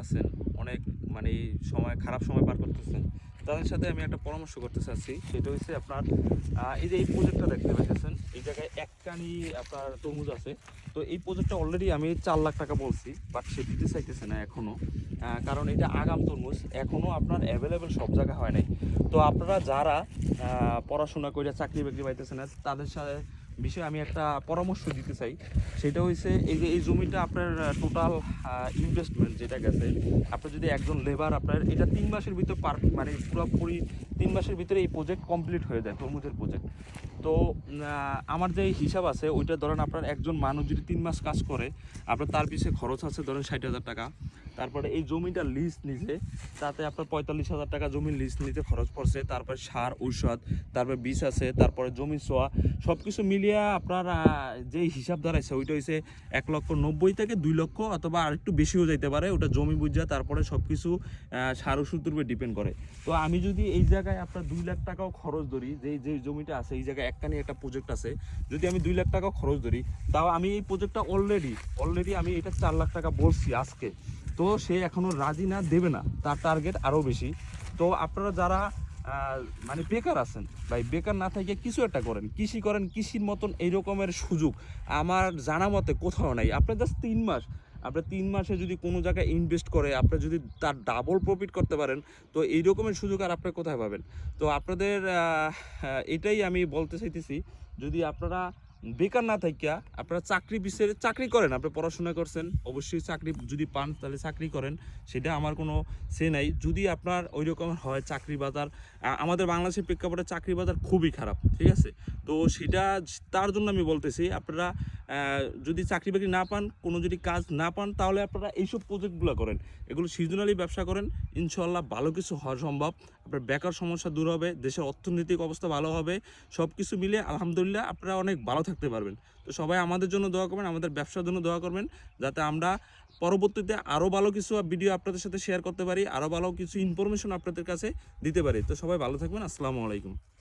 আছেন, অনেক মানে সময় খারাপ সময় পার করতেছেন, তাদের সাথে আমি একটা পরামর্শ করতে চাচ্ছি। সেটা হচ্ছে আপনার এই যে এই প্রজেক্টটা দেখতে পাচ্ছেন, এই জায়গায় একটানি আপনার তরমুজ আছে। তো এই প্রজেক্টটা অলরেডি আমি 4 লাখ টাকা বলছি, বাট সে দিতে চাইতেছে না এখনও। কারণ এটা আগাম তরমুজ, এখনও আপনার অ্যাভেলেবেল সব জায়গায় হয় নাই। তো আপনারা যারা পড়াশোনা করে চাকরি বাকরি পাইতেছে না, তাদের সাথে বিষয়ে আমি একটা পরামর্শ দিতে চাই। সেটা হচ্ছে এই যে এই জমিটা আপনার টোটাল ইনভেস্টমেন্ট যেটা গেছে, আপনার যদি একজন লেবার আপনার এটা 3 মাসের ভিতর মানে পুরোপুরি 3 মাসের ভিতরে এই প্রজেক্ট কমপ্লিট হয়ে যায়, তরমুজের প্রজেক্ট। তো আমার যে হিসাব আছে ওইটা ধরেন আপনার একজন মানুষ যদি 3 মাস কাজ করে, আপনার তার পিছিয়ে খরচ আছে ধরেন 60,000 টাকা। তারপরে এই জমিটা লিজ নিছে, তাতে আপনার 45,000 টাকা জমির লিজ নিতে খরচ পড়ছে। তারপরে সার ঔষধ, তারপরে বীজ আছে, তারপরে জমি ছোয়া, সব কিছু মিলিয়ে আপনার যে হিসাব দাঁড়াইছে ওইটা হচ্ছে 1,90,000 থেকে 2 লক্ষ, অথবা আরেকটু বেশিও যাইতে পারে। ওটা জমি বুঝা তারপরে সব কিছু সার ওষুধের উপরে ডিপেন্ড করে। তো আমি যদি এই জায়গায় আপনার 2 লাখ টাকাও খরচ ধরি, যে জমিটা আছে এই জায়গায় একখানি একটা প্রজেক্ট আছে, যদি আমি 2 লাখ টাকাও খরচ ধরি, তাও আমি এই প্রজেক্টটা অলরেডি আমি এটা 4 লাখ টাকা বলছি আজকে। তো সে এখনও রাজি না, দেবে না, তার টার্গেট আরও বেশি। তো আপনারা যারা মানে বেকার আছেন ভাই, বেকার না থেকে কিছু একটা করেন, কৃষি করেন। কৃষির মতন এই রকমের সুযোগ আমার জানা মতে কোথাও নাই। আপনার জাস্ট 3 মাস, আপনার 3 মাসে যদি কোনো জায়গায় ইনভেস্ট করে আপনার যদি তার ডাবল প্রফিট করতে পারেন, তো এই রকমের সুযোগ আর আপনার কোথায় পাবেন? তো আপনাদের এটাই আমি বলতে চাইতেছি, যদি আপনারা বেকার না থাকিয়া আপনারা চাকরি করেন, আপনি পড়াশোনা করছেন, অবশ্যই চাকরি যদি পান তাহলে চাকরি করেন, সেটা আমার কোনো সে নাই। যদি আপনার ওই রকম হয় চাকরি বাজার, আমাদের বাংলাদেশের প্রেক্ষাপটে চাকরি বাজার খুবই খারাপ, ঠিক আছে? তো সেটা তার জন্য আমি বলতেছি, আপনারা যদি চাকরি বাকরি না পান, কোনো যদি কাজ না পান, তাহলে আপনারা এইসব প্রজেক্টগুলো করেন, এগুলো সিজনালি ব্যবসা করেন। ইনশাল্লাহ ভালো কিছু হওয়া সম্ভব। আপনার বেকার সমস্যা দূর হবে, দেশের অর্থনৈতিক অবস্থা ভালো হবে, সব কিছু মিলে আলহামদুলিল্লাহ আপনারা অনেক ভালো থাকতে পারবেন। তো সবাই আমাদের জন্য দোয়া করবেন, আমাদের ব্যবসার জন্য দোয়া করবেন, যাতে আমরা পরবর্তীতে আরও ভালো কিছু ভিডিও আপনাদের সাথে শেয়ার করতে পারি, আরও ভালো কিছু ইনফরমেশন আপনাদের কাছে দিতে পারি। তো সবাই ভালো থাকবেন। আসসালামু আলাইকুম।